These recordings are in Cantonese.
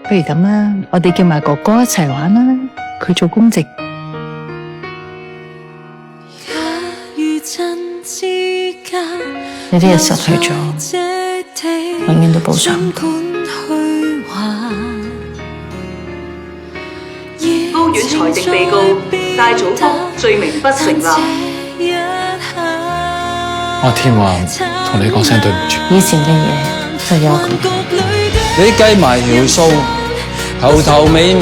不如咁啦，我哋叫埋哥哥一齊玩啦，佢做公職。你啲嘢失去咗，永遠都補償唔到。高院裁定被告戴祖福罪名不成立。阿天話同你講聲對唔住。以前嘅嘢就有佢。你計埋條數，頭尾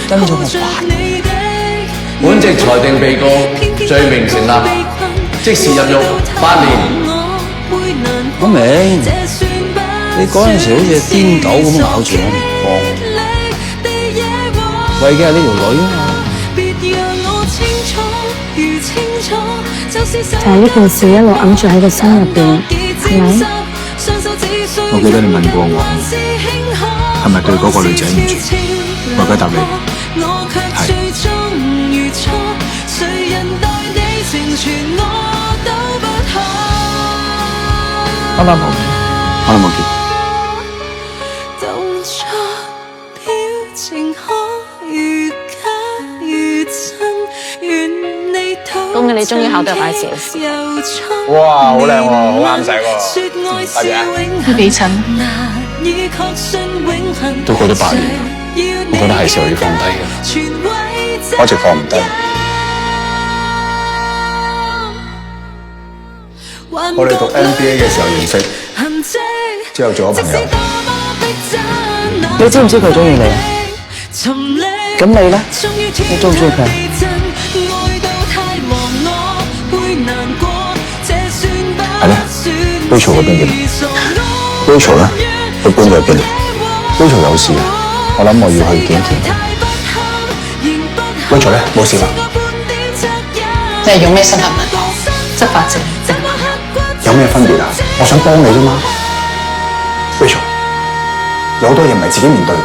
跟咗我8年。本席裁定被告罪名成立，即時入獄8年。我明，你嗰陣時好似癲狗咁咬住我唔放，為嘅係呢條女啊嘛。就係呢件事一路揞住喺個心入邊，係咪？我記得你問過我，係咪對嗰個女仔唔住？我而家答你，係。好耐冇見，好耐冇見。恭喜你終於考到 ICS。哇，好靚喎，好啱使喎，大姐。你俾親，都過咗8年，我覺得係時候要放低嘅，我一直放唔低。我哋讀 MBA 嘅時候認識，之後做咗朋友。你知唔知佢中意你啊？咁你咧？你中唔中意佢？係咧，Rachel 嗰邊點？Rachel 咧，佢搬咗去邊？Rachel 有事啊，我諗我要去見一見佢。Rachel 咧冇事嘛？你係用咩身份問我？執法者定有咩分別啊？我想幫你啫嘛。Rachel， 有好多嘢唔係自己面對㗎。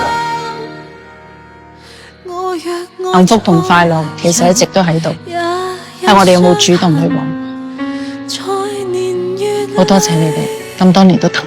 幸福同快樂其實一直都喺度，但我哋有冇主動去揾？好多謝你哋咁多年都疼。